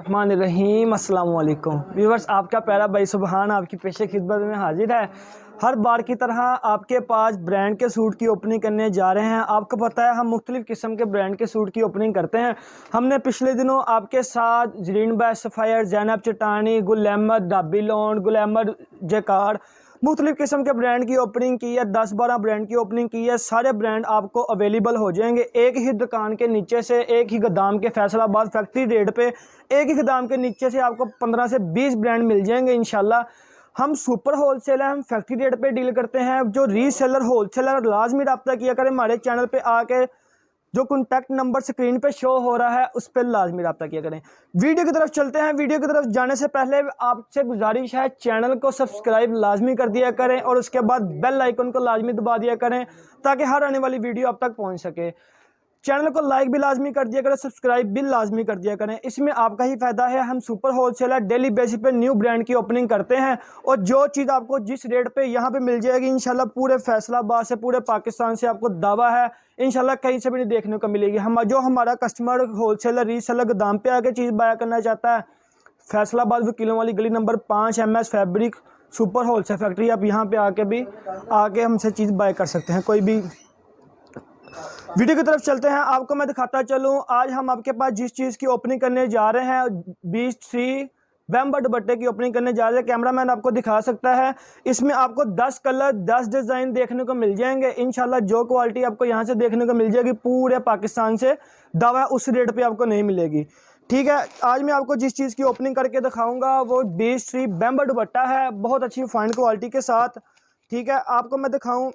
बिस्मिल्लाहिर्रहमानिर्रहीम। अस्सलाम वालेकुम व्यूअर्स, आपका प्यारा भाई सुबहान आपकी पेशे खिदमत में हाजिर है। हर बार की तरह आपके पास ब्रांड के सूट की ओपनिंग करने जा रहे हैं। आपको पता है हम मुख्तलिफ़ किस्म के ब्रांड के सूट की ओपनिंग करते हैं। हमने पिछले दिनों आपके साथ Zareen bye sapphire, Zainab चटानी, Gul Ahmed डाबिलोन, Gul Ahmed Jaccard, मुख्तलिफ़ किस्म के ब्रांड की ओपनिंग की है। 10-12 ब्रांड की ओपनिंग की है। सारे ब्रांड आपको अवेलेबल हो जाएंगे एक ही दुकान के नीचे से, एक ही गोदाम के फैसलाबाद फैक्ट्री रेट पे एक ही गोदाम के नीचे से आपको 15 से 20 ब्रांड मिल जाएंगे इंशाल्लाह। हम सुपर होलसेल है, हम फैक्ट्री रेट पे डील करते हैं। जो रीसेलर होलसेलर लाजमी रब्ता किया करें हमारे चैनल पे आके, जो कॉन्टैक्ट नंबर स्क्रीन पे शो हो रहा है उस पर लाजमी रब्ता किया करें। वीडियो की तरफ चलते हैं। वीडियो की तरफ जाने से पहले आपसे गुजारिश है, चैनल को सब्सक्राइब लाजमी कर दिया करें और उसके बाद बेल आइकन को लाजमी दबा दिया करें ताकि हर आने वाली वीडियो आप तक पहुंच सके। चैनल को लाइक भी लाजमी कर दिया करें, सब्सक्राइब भी लाजमी कर दिया करें, इसमें आपका ही फायदा है। हम सुपर होलसेलर डेली बेसिस पे न्यू ब्रांड की ओपनिंग करते हैं और जो चीज़ आपको जिस रेट पे यहाँ पे मिल जाएगी इंशाल्लाह पूरे फैसलाबाद से, पूरे पाकिस्तान से आपको दावा है इंशाल्लाह कहीं से भी नहीं देखने को मिलेगी। हमारा कस्टमर होलसेलर रीसेलर गोदाम पे आके चीज़ बाय करना चाहता है, फैसलाबाद वकीलों वाली गली number 5 MS fabric super wholesale factory, आप यहाँ पे आके हमसे चीज़ बाय कर सकते हैं कोई भी। वीडियो की तरफ चलते हैं, आपको मैं दिखाता चलूँ। आज हम आपके पास जिस चीज़ की ओपनिंग करने जा रहे हैं, 23 बैम्बर दुपट्टे की ओपनिंग करने जा रहे हैं। कैमरामैन आपको दिखा सकता है। इसमें आपको 10 कलर 10 डिज़ाइन देखने को मिल जाएंगे इंशाल्लाह। जो क्वालिटी आपको यहाँ से देखने को मिल जाएगी पूरे पाकिस्तान से दावा उस रेट पे आपको नहीं मिलेगी। ठीक है, आज मैं आपको जिस चीज़ की ओपनिंग करके दिखाऊंगा वो 23 बैम्बर दुपट्टा है, बहुत अच्छी फाइन क्वालिटी के साथ। ठीक है, आपको मैं दिखाऊँ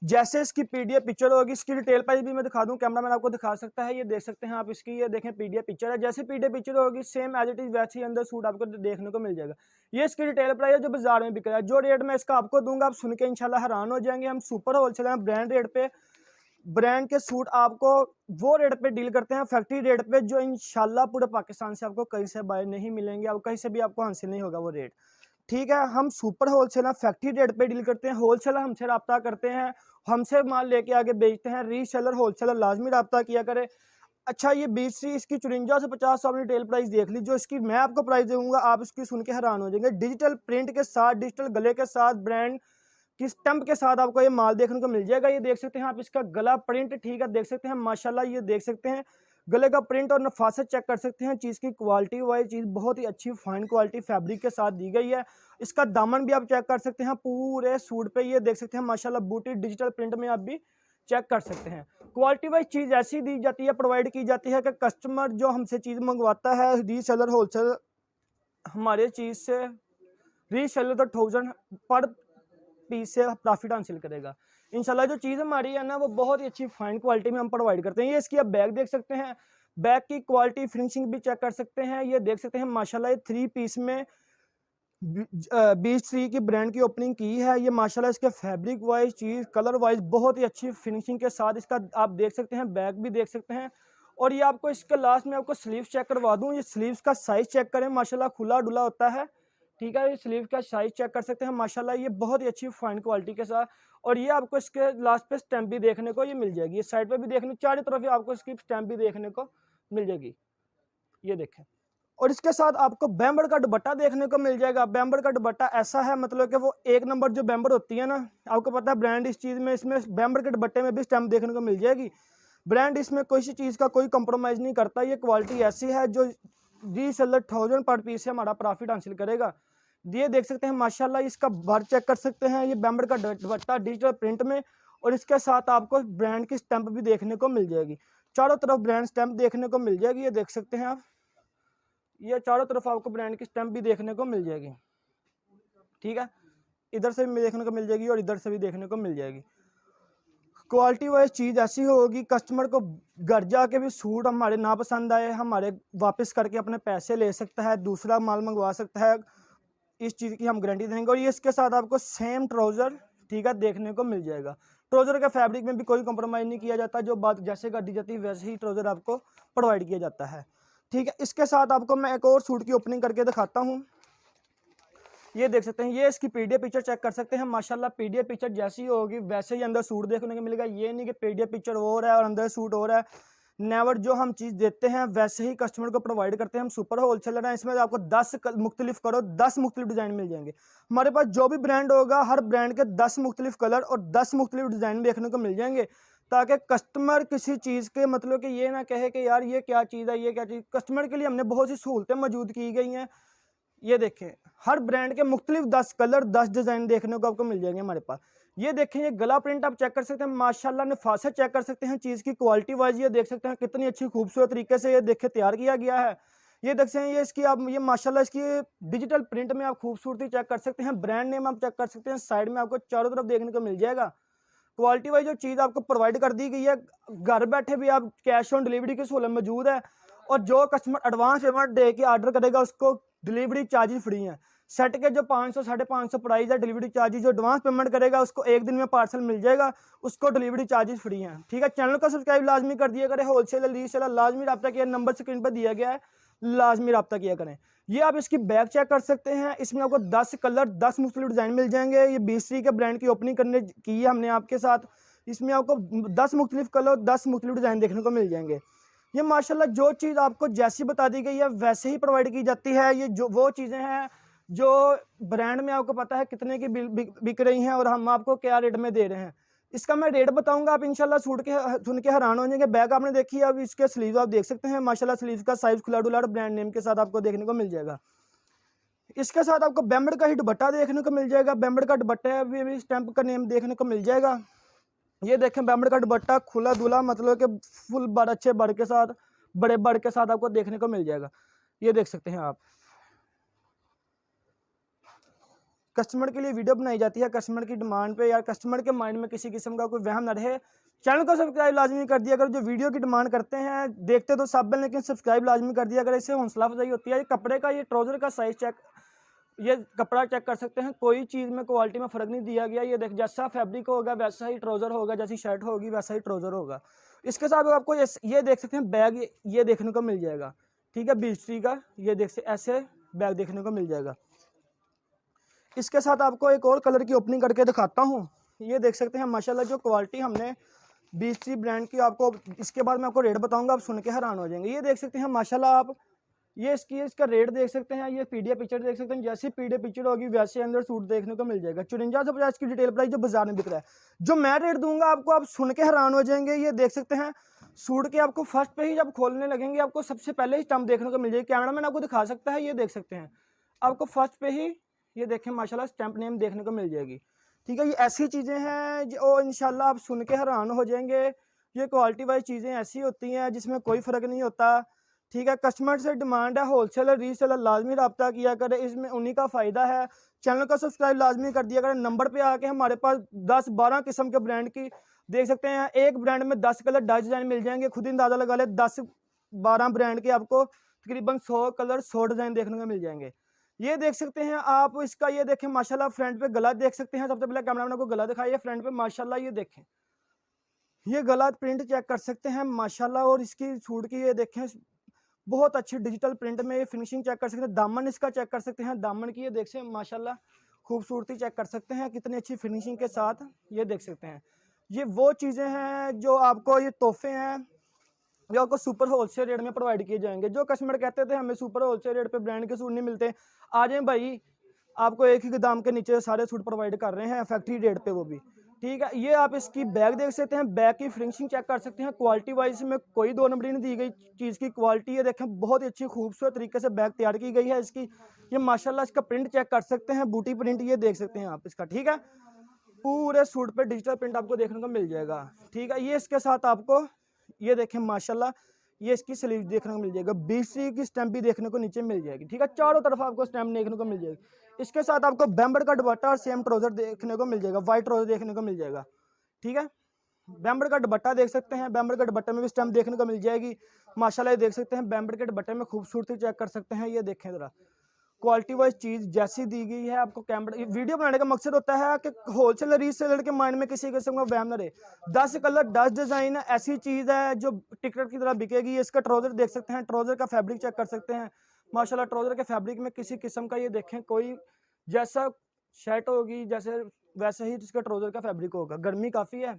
जैसे इसकी पीडीएफ पिक्चर होगी, इसकी डिटेल प्राइस भी मैं दिखा दूं, कैमरामैन आपको दिखा सकता है। ये देख सकते हैं आप इसकी, ये देखें पीडीएफ पिक्चर है। जैसे पीडीएफ पिक्चर होगी सेम एज इट इज वैसे ही अंदर सूट आपको देखने को मिल जाएगा। ये इसकी डिटेल प्राइस है जो बाजार में बिक रहा है। जो रेट मैं इसका आपको दूंगा आप सुन के इंशाल्लाह हैरान हो जाएंगे। हम सुपर होलसेल हैं, ब्रांड रेट पे ब्रांड के सूट आपको वो रेट पे डील करते हैं, फैक्ट्री रेट पे, जो इंशाल्लाह पूरे पाकिस्तान से आपको कहीं से बाय नहीं मिलेंगे, आप कहीं से भी आपको हासिल नहीं होगा वो रेट। ठीक है, हम सुपर होलसेलर फैक्ट्री रेट पे डील करते हैं। होलसेलर हमसे रब्ता करते हैं, हमसे माल लेके आगे बेचते हैं। रीसेलर होलसेलर लाजमी रब्ता किया करे। अच्छा, ये 20 इसकी 54 से 50 आपने रिटेल प्राइस देख ली। जो इसकी मैं आपको प्राइस दूंगा आप इसकी सुन के हैरान हो जाएंगे। डिजिटल प्रिंट के साथ, डिजिटल गले के साथ, ब्रांड की स्टंप के साथ आपको ये माल देखने को मिल जाएगा। ये देख सकते हैं आप इसका गला प्रिंट, ठीक है, देख सकते हैं माशाल्लाह। ये देख सकते हैं गले का प्रिंट और नफासत चेक कर सकते हैं। चीज़ की क्वालिटी वाइज चीज़ बहुत ही अच्छी फाइन क्वालिटी फैब्रिक के साथ दी गई है। इसका दामन भी आप चेक कर सकते हैं पूरे सूट पे, ये देख सकते हैं माशाल्लाह बूटी डिजिटल प्रिंट में आप भी चेक कर सकते हैं। क्वालिटी वाइज चीज़ ऐसी दी जाती है, प्रोवाइड की जाती है कि कस्टमर जो हमसे चीज़ मंगवाता है, रीसेलर होलसेलर हमारे चीज़ से रीसेलर तो 1000 पर पीस से प्रॉफिट हासिल करेगा इंशाल्लाह। जो चीज़ हमारी है ना वो बहुत ही अच्छी फाइन क्वालिटी में हम प्रोवाइड करते हैं। ये इसकी आप बैग देख सकते हैं, बैग की क्वालिटी फिनिशिंग भी चेक कर सकते हैं। ये देख सकते हैं माशाल्लाह, ये 3 पीस में 23 की ब्रांड की ओपनिंग की है। ये माशाल्लाह इसके फैब्रिक वाइज चीज़ कलर वाइज बहुत ही अच्छी फिनिशिंग के साथ इसका आप देख सकते हैं, बैग भी देख सकते हैं। और ये आपको इसके लास्ट में आपको स्लीव चेक करवा दूँ। ये स्लीव्स का साइज चेक करें माशाल्लाह, खुला डुला होता है। ठीक है, ये स्लीव का साइज चेक कर सकते हैं माशाल्लाह, ये बहुत ही अच्छी फाइन क्वालिटी के साथ। और ये आपको इसके लास्ट पे स्टैम्प भी देखने को ये मिल जाएगी। ये साइड पे भी देखने, चारों तरफ आपको इसकी स्टैम्प भी देखने को मिल जाएगी, ये देखें। और इसके साथ आपको बैम्बर का दुपट्टा देखने को मिल जाएगा। बैम्बर का दुपट्टा ऐसा है मतलब कि वो एक नंबर जो बैम्बर होती है ना, आपको पता है ब्रांड इस चीज़ में, इसमें बैम्बर के दुपट्टे में भी स्टैम्प देखने को मिल जाएगी। ब्रांड इसमें कोई सी चीज़ का कोई कंप्रोमाइज़ नहीं करता। ये क्वालिटी ऐसी है जो रीसेलर 1000 पर पीस से हमारा प्रॉफिट हासिल करेगा। ये देख सकते हैं माशाल्लाह, इसका बार चेक कर सकते हैं। ये बैम्बर का दुपट्टा डिजिटल प्रिंट में, और इसके साथ आपको ब्रांड की स्टैंप भी देखने को मिल जाएगी। चारों तरफ ब्रांड स्टैंप देखने को मिल जाएगी। ये देख सकते हैं आप, ये चारों तरफ आपको ब्रांड की स्टैंप भी देखने को मिल जाएगी। ठीक है, इधर से भी देखने को मिल जाएगी और इधर से भी देखने को मिल जाएगी। क्वालिटी वाइज चीज़ ऐसी होगी, कस्टमर को घर जाके भी सूट हमारे ना पसंद आए, हमारे वापस करके अपने पैसे ले सकता है, दूसरा माल मंगवा सकता है। इस चीज़ की हम गारंटी देंगे। और ये इसके साथ आपको सेम ट्राउज़र, ठीक है, देखने को मिल जाएगा। ट्राउज़र के फैब्रिक में भी कोई कंप्रोमाइज़ नहीं किया जाता। जो बात जैसे कर दी जाती है वैसे ही ट्राउज़र आपको प्रोवाइड किया जाता है। ठीक है, इसके साथ आपको मैं एक और सूट की ओपनिंग करके दिखाता हूँ। ये देख सकते हैं, ये इसकी पीडीएफ पिक्चर चेक कर सकते हैं माशाल्लाह। पीडीएफ पिक्चर जैसी होगी वैसे ही अंदर सूट देखने को मिलेगा। ये नहीं कि पीडीएफ पिक्चर हो रहा है और अंदर सूट हो रहा है, नेवर जो हम चीज़ देते हैं वैसे ही कस्टमर को प्रोवाइड करते हैं। हम सुपर होलसेलर हैं, इसमें आपको 10 मुख्तलिफ करो 10 मुख्तलिफ डिज़ाइन मिल जाएंगे। हमारे पास जो भी ब्रांड होगा हर ब्रांड के 10 मुख्तलिफ कलर और 10 मुख्तलिफ डिज़ाइन देखने को मिल जाएंगे, ताकि कस्टमर किसी चीज़ के मतलब कि ये ना कहे कि यार ये क्या चीज़ है, ये क्या चीज़। कस्टमर के लिए हमने बहुत सी सहूलतें मौजूद की गई हैं। ये देखें, हर ब्रांड के मुख्तलिफ 10 कलर 10 डिज़ाइन देखने को आपको मिल जाएंगे हमारे पास। ये देखें, ये गला प्रिंट आप चेक कर सकते हैं, माशाल्लाह नफासत चेक कर सकते हैं चीज़ की क्वालिटी वाइज। ये देख सकते हैं कितनी अच्छी खूबसूरत तरीके से ये देखे तैयार किया गया है। ये देख सकते हैं, ये इसकी आप ये माशाल्लाह इसकी डिजिटल प्रिंट में आप खूबसूरती चेक कर सकते हैं, ब्रांड नेम आप चेक कर सकते हैं, साइड में आपको चारों तरफ देखने को मिल जाएगा। क्वालिटी वाइज जो चीज़ आपको प्रोवाइड कर दी गई है, घर बैठे भी आप कैश ऑन डिलीवरी की सहूलत मौजूद है। और जो कस्टमर एडवांस पेमेंट दे के ऑर्डर करेगा उसको डिलीवरी चार्जेस फ्री हैं। सेट के जो 500 550 प्राइस है, डिलीवरी चार्जेस जो एडवांस पेमेंट करेगा उसको एक दिन में पार्सल मिल जाएगा, उसको डिलीवरी चार्जेस फ्री हैं। ठीक है, चैनल को सब्सक्राइब लाजमी कर दिया करें। होलसेलर रीसेलर लाजमी रब्ता किया, नंबर स्क्रीन पर दिया गया है, लाजमी रब्ता किया करें। ये आप इसकी बैग चेक कर सकते हैं, इसमें आपको 10 कलर 10 मुख्तलिफ डिज़ाइन मिल जाएंगे। ये BC के ब्रांड की ओपनिंग करने की है हमने आपके साथ। इसमें आपको 10 मुख्तलिफ कलर 10 मुख्तलिफ डिज़ाइन देखने को मिल जाएंगे। ये माशाल्लाह जो चीज़ आपको जैसी बता दी गई है वैसे ही प्रोवाइड की जाती है। ये जो वो चीज़ें हैं जो ब्रांड में आपको पता है कितने की बिक रही हैं और हम आपको क्या रेट में दे रहे हैं। इसका मैं रेट बताऊंगा, आप इंशाल्लाह सुन के हैरान हो जाएंगे। बैग आपने देखी है, अब इसके स्लीव आप देख सकते हैं, माशाल्लाह स्लीव का साइज खुला डुला ब्रांड नेम के साथ आपको देखने को मिल जाएगा। इसके साथ आपको बैम्बर्ड का ही दुपट्टा देखने को मिल जाएगा। बैम्बर्ड का दुपट्टा भी स्टैंप का नेम देखने को मिल जाएगा। ये देखें, बैम्बर्ड का दुपट्टा खुला दुला मतलब कि फुल बड़ अच्छे बड़ के साथ बड़े बड़ के साथ आपको देखने को मिल जाएगा। ये देख सकते हैं आप। कस्टमर के लिए वीडियो बनाई जाती है कस्टमर की डिमांड पे, यार कस्टमर के माइंड में किसी किस्म का कोई वहम न रहे। चैनल को सब्सक्राइब लाजमी कर दिया अगर जो वीडियो की डिमांड करते हैं देखते तो सब हैं, लेकिन सब्सक्राइब लाजमी कर दिया अगर, इससे हौसला अफजाई होती है। ये कपड़े का ये ट्राउज़र का साइज चेक, ये कपड़ा चेक कर सकते हैं, कोई चीज़ में क्वालिटी में फ़र्क नहीं दिया गया। ये देख, जैसा फैब्रिक होगा वैसा ही ट्राउज़र होगा, जैसी शर्ट होगी वैसा ही ट्राउज़र होगा। इसके साथ आपको ये देख सकते हैं बैग ये देखने को मिल जाएगा। ठीक है, BC का ये देख से ऐसे बैग देखने को मिल जाएगा। इसके साथ आपको एक और कलर की ओपनिंग करके दिखाता हूँ। ये देख सकते हैं माशाल्लाह जो क्वालिटी हमने BC ब्रांड की, आपको इसके बाद मैं आपको रेट बताऊंगा, आप सुन के हैरान हो जाएंगे। ये देख सकते हैं माशाल्लाह आप, ये इसका रेट देख सकते हैं, ये PDF पिक्चर देख सकते हैं। जैसी PDF पिक्चर होगी वैसे अंदर सूट देखने को मिल जाएगा। 5450 की डिटेल प्राइस जो बाजार में बिक रहा है, जो मैं रेट दूंगा आपको आप सुन के हैरान हो जाएंगे। ये देख सकते हैं सूट के आपको फर्स्ट पे ही जब खोलने लगेंगे आपको सबसे पहले ही स्टम्प देखने को मिल जाएगी। कैमरामैन आपको दिखा सकता है, ये देख सकते हैं आपको फर्स्ट पे ही ये देखें माशाल्लाह स्टैंप नेम देखने को मिल जाएगी। ठीक है, ये ऐसी चीज़ें हैं जो इंशाल्लाह आप सुन के हैरान हो जाएंगे। ये क्वालिटी वाइज चीज़ें ऐसी होती हैं जिसमें कोई फ़र्क नहीं होता। ठीक है, कस्टमर से डिमांड है, होलसेलर रीसेलर लाजमी रब्ता किया करें, इसमें उन्हीं का फ़ायदा है। चैनल का सब्सक्राइब लाजमी कर दिया करें। नंबर पे आके हमारे पास 10-12 किस्म के ब्रांड की देख सकते हैं, एक ब्रांड में 10 कलर 10 डिज़ाइन मिल जाएंगे। खुद ही अंदाज़ा लगा ले, 10-12 ब्रांड के आपको तकरीबन 100 कलर 100 डिज़ाइन देखने को मिल जाएंगे। ये देख सकते हैं आप, इसका ये देखें माशाल्लाह फ्रंट पे गला देख सकते हैं। सबसे पहले कैमरामैन को गला दिखाइए फ्रंट पे, माशाल्लाह ये देखें, ये गला प्रिंट चेक कर सकते हैं माशाल्लाह। और इसकी सूट की ये देखें बहुत अच्छी डिजिटल प्रिंट में फिनिशिंग चेक कर सकते हैं। दामन इसका चेक कर सकते हैं, दामन की ये देख सकते हैं माशाल्लाह खूबसूरती चेक कर सकते हैं कितनी अच्छी फिनिशिंग के साथ। ये देख सकते हैं, ये वो चीज़ें हैं जो आपको ये तोहफे हैं जो आपको सुपर होलसेल रेट में प्रोवाइड किए जाएंगे। जो कस्टमर कहते थे हमें सुपर होलसेल रेट पे ब्रांड के सूट नहीं मिलते, आ जाएं भाई, आपको एक ही दाम के नीचे सारे सूट प्रोवाइड कर रहे हैं फैक्ट्री रेट पे, वो भी। ठीक है, ये आप इसकी बैग देख सकते हैं, बैग की फिनिशिंग चेक कर सकते हैं। क्वालिटी वाइज में कोई दो नंबरी नहीं दी गई चीज़ की, क्वालिटी ये देखें बहुत ही अच्छी खूबसूरत तरीके से बैग तैयार की गई है इसकी। ये माशाल्लाह इसका प्रिंट चेक कर सकते हैं, बूटी प्रिंट ये देख सकते हैं आप इसका। ठीक है, पूरे सूट पे डिजिटल प्रिंट आपको देखने को मिल जाएगा। ठीक है, ये इसके साथ आपको ये देखें माशाल्लाह ये इसकी स्लीव देखने को मिल जाएगा। BC की स्टैंप भी देखने को नीचे मिल जाएगी। ठीक है, चारों तरफ आपको स्टैंप देखने को मिल जाएगी। इसके साथ आपको बैम्बर्ड का दुपट्टा और सेम ट्राउजर देखने को मिल जाएगा, वाइट ट्राउजर देखने को मिल जाएगा। ठीक है, बैम्बर्ड का दुपट्टा देख सकते हैं, बैम्बर्ड के दुपट्टे में भी स्टैंप देखने को मिल जाएगी माशाल्लाह। ये देख सकते हैं बैम्बर्ड के दुपट्टे में खूबसूरती चेक कर सकते हैं। ये देखें ज़रा, क्वालिटी वाइज चीज़ जैसी दी गई है आपको। कैमरा वीडियो बनाने का मकसद होता है कि होलसेलर रीसेलर के माइंड में किसी किस्म का वहम न रहे। 10 कलर 10 डिज़ाइन ऐसी चीज़ है जो टिकट की तरह बिकेगी। इसका ट्राउज़र देख सकते हैं, ट्राउज़र का फैब्रिक चेक कर सकते हैं माशाल्लाह। ट्राउज़र के फैब्रिक में किसी किस्म का ये देखें कोई जैसा शर्ट होगी जैसे वैसे ही इसका ट्राउज़र का फैब्रिक होगा। गर्मी काफ़ी है,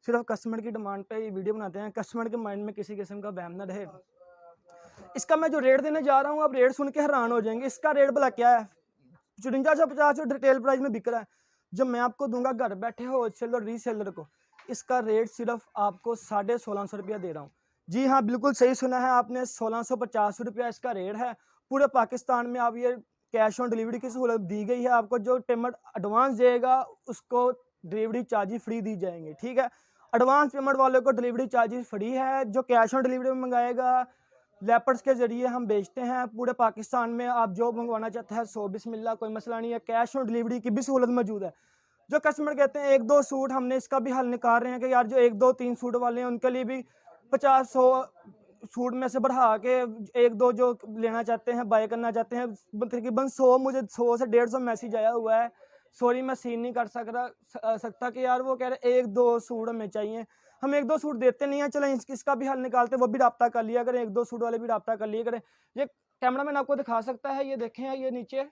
सिर्फ कस्टमर की डिमांड पे ये वीडियो बनाते हैं, कस्टमर के माइंड में किसी किस्म का वहम न रहे। इसका मैं जो रेट देने जा रहा हूँ, आप रेट सुन के हैरान हो जाएंगे। इसका रेट भला क्या है, 5450 रिटेल प्राइस में बिक रहा है। जो मैं आपको दूंगा घर बैठे होलसेलर और रीसेलर को, इसका रेट सिर्फ आपको 1650 रुपया दे रहा हूँ। जी हाँ, बिल्कुल सही सुना है आपने, 1650 रुपया इसका रेट है। पूरे पाकिस्तान में आप ये कैश ऑन डिलीवरी की सहूलत दी गई है आपको। जो पेमेंट एडवांस देगा उसको डिलीवरी चार्जेस फ्री दी जाएंगे, ठीक है। एडवांस पेमेंट वालों को डिलीवरी चार्जेस फ्री है। जो कैश ऑन डिलीवरी में मंगाएगा, लेपर्स के ज़रिए हम बेचते हैं पूरे पाकिस्तान में। आप जो मंगवाना चाहते हैं 100 बिस्मिल्लाह, कोई मसला नहीं है। कैश ऑन डिलीवरी की भी सहूलत मौजूद है। जो कस्टमर कहते हैं 1-2 सूट, हमने इसका भी हल निकाल रहे हैं कि यार जो 1-2-3 सूट वाले हैं उनके लिए भी 50-100 सूट में से बढ़ा के 1-2 जो लेना चाहते हैं, बाय करना चाहते हैं, तकरीबन 100, मुझे 100 से 150 मैसेज आया हुआ है। सॉरी मैं सीन नहीं कर सकता कि यार वो कह रहे 1-2 सूट हमें चाहिए। हम 1-2 सूट देते नहीं हैं। चलें इसका भी हल निकालते हैं, वो भी रब्ता कर लिया करें, 1-2 सूट वाले भी रब्ता कर लिया करें। ये कैमरा मैन आपको दिखा सकता है, ये देखें, ये नीचे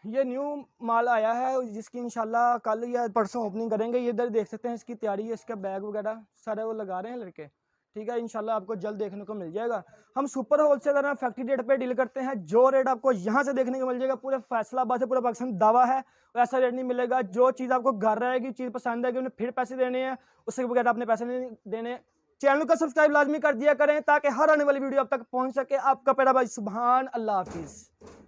ये न्यू माल आया है जिसकी इंशाल्लाह कल या परसों ओपनिंग करेंगे। ये इधर देख सकते हैं, इसकी तैयारी है, इसका बैग वगैरह सारे वो लगा रहे हैं लड़के, ठीक है। इंशाल्लाह आपको जल्द देखने को मिल जाएगा। हम सुपर होलसेलर हैं, फैक्ट्री रेट पे डील करते हैं। जो रेट आपको यहाँ से देखने को मिल जाएगा पूरे फैसलाबाद से पूरा पाकिस्तान दावा है, वैसा रेट नहीं मिलेगा। जो चीज़ आपको घर रहेगी, चीज़ पसंद आएगी, उन्हें फिर पैसे देने हैं, उससे बगैर अपने पैसे नहीं देने। चैनल को सब्सक्राइब लाजमी कर दिया करें ताकि हर आने वाली वीडियो आप तक पहुँच सके। आपका प्यारा भाई सुभान अल्लाह हाफिज़।